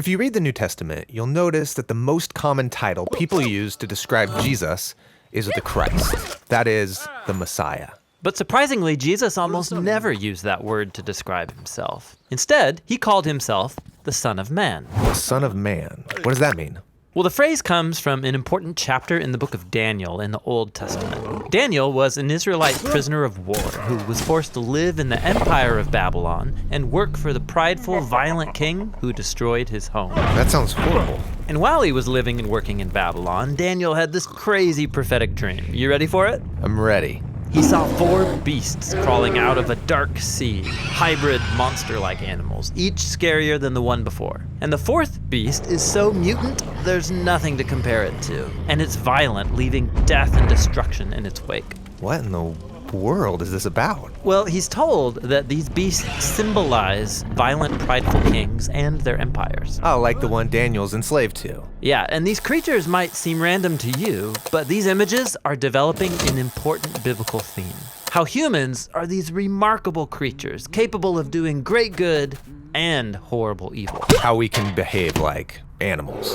If you read the New Testament, you'll notice that the most common title people use to describe Jesus is the Christ. That is, the Messiah. But surprisingly, Jesus almost never used that word to describe himself. Instead, he called himself the Son of Man. The Son of Man. What does that mean? Well, the phrase comes from an important chapter in the book of Daniel in the Old Testament. Daniel was an Israelite prisoner of war who was forced to live in the empire of Babylon and work for the prideful, violent king who destroyed his home. That sounds horrible. And while he was living and working in Babylon, Daniel had this crazy prophetic dream. You ready for it? I'm ready. He saw 4 beasts crawling out of a dark sea, hybrid monster-like animals, each scarier than the one before. And the 4th beast is so mutant, there's nothing to compare it to. And it's violent, leaving death and destruction in its wake. What in the world is this about? Well, he's told that these beasts symbolize violent, prideful kings and their empires. Oh, like the one Daniel's enslaved to. Yeah, and these creatures might seem random to you, but these images are developing an important biblical theme. How humans are these remarkable creatures, capable of doing great good and horrible evil. How we can behave like animals.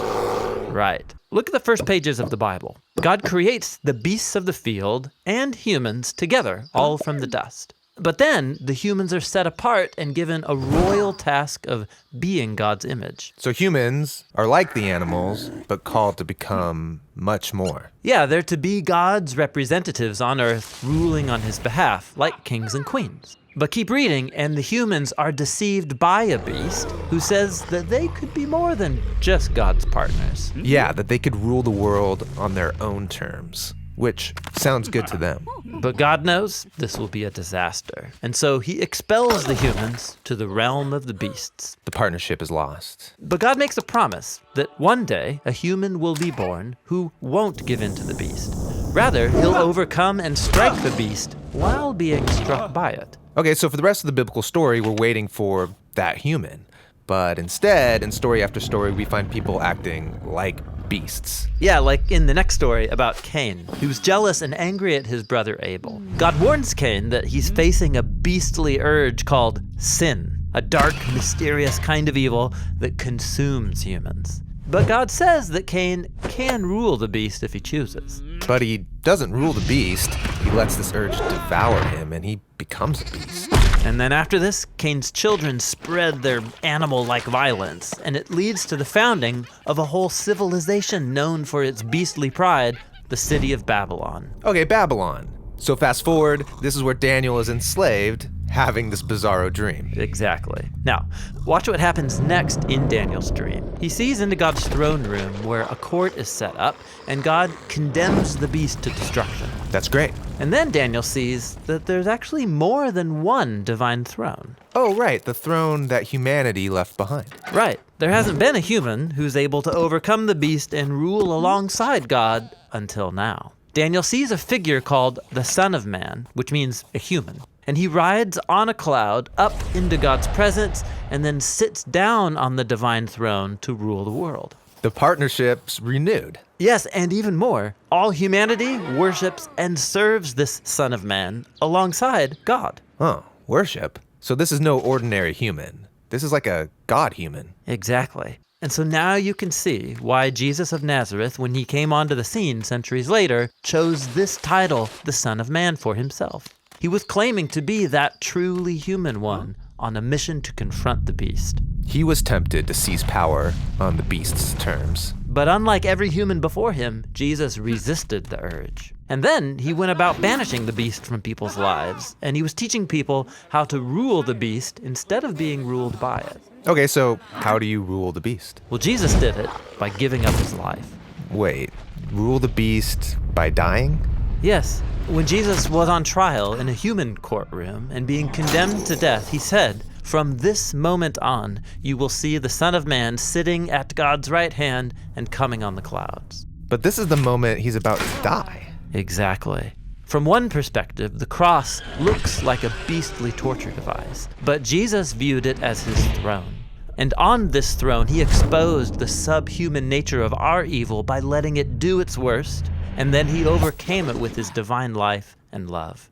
Right. Look at the first pages of the Bible. God creates the beasts of the field and humans together, all from the dust. But then the humans are set apart and given a royal task of being God's image. So humans are like the animals, but called to become much more. Yeah, they're to be God's representatives on earth, ruling on his behalf, like kings and queens. But keep reading, and the humans are deceived by a beast who says that they could be more than just God's partners. Yeah, that they could rule the world on their own terms, which sounds good to them. But God knows this will be a disaster. And so he expels the humans to the realm of the beasts. The partnership is lost. But God makes a promise that one day a human will be born who won't give in to the beast. Rather, he'll overcome and strike the beast while being struck by it. Okay, so for the rest of the biblical story, we're waiting for that human. But instead, in story after story, we find people acting like beasts. Yeah, like in the next story about Cain, who's jealous and angry at his brother Abel. God warns Cain that he's facing a beastly urge called sin, a dark, mysterious kind of evil that consumes humans. But God says that Cain can rule the beast if he chooses. But he doesn't rule the beast. He lets this urge devour him, and he becomes a beast. And then after this, Cain's children spread their animal-like violence, and it leads to the founding of a whole civilization known for its beastly pride, the city of Babylon. Okay, Babylon. So fast forward, this is where Daniel is enslaved, having this bizarro dream. Exactly. Now, watch what happens next in Daniel's dream. He sees into God's throne room where a court is set up, and God condemns the beast to destruction. That's great. And then Daniel sees that there's actually more than one divine throne. Oh, right, the throne that humanity left behind. Right. There hasn't been a human who's able to overcome the beast and rule alongside God until now. Daniel sees a figure called the Son of Man, which means a human. And he rides on a cloud up into God's presence and then sits down on the divine throne to rule the world. The partnership's renewed. Yes, and even more. All humanity worships and serves this Son of Man alongside God. Oh, worship? So this is no ordinary human. This is like a God human. Exactly. And so now you can see why Jesus of Nazareth, when he came onto the scene centuries later, chose this title, the Son of Man, for himself. He was claiming to be that truly human one on a mission to confront the beast. He was tempted to seize power on the beast's terms. But unlike every human before him, Jesus resisted the urge. And then he went about banishing the beast from people's lives, and he was teaching people how to rule the beast instead of being ruled by it. Okay, so how do you rule the beast? Well, Jesus did it by giving up his life. Wait, rule the beast by dying? Yes. When Jesus was on trial in a human courtroom and being condemned to death, he said, "From this moment on, you will see the Son of Man sitting at God's right hand and coming on the clouds." But this is the moment he's about to die. Exactly. From one perspective, the cross looks like a beastly torture device, but Jesus viewed it as his throne. And on this throne, he exposed the subhuman nature of our evil by letting it do its worst, and then he overcame it with his divine life and love.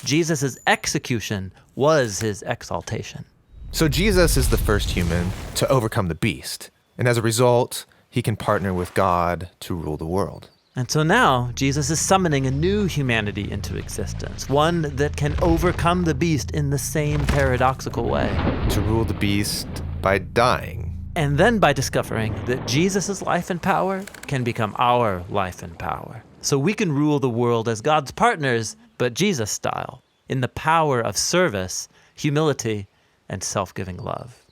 Jesus' execution was his exaltation. So Jesus is the first human to overcome the beast. And as a result, he can partner with God to rule the world. And so now, Jesus is summoning a new humanity into existence, one that can overcome the beast in the same paradoxical way. To rule the beast by dying. And then by discovering that Jesus' life and power can become our life and power. So we can rule the world as God's partners, but Jesus style, in the power of service, humility, and self-giving love.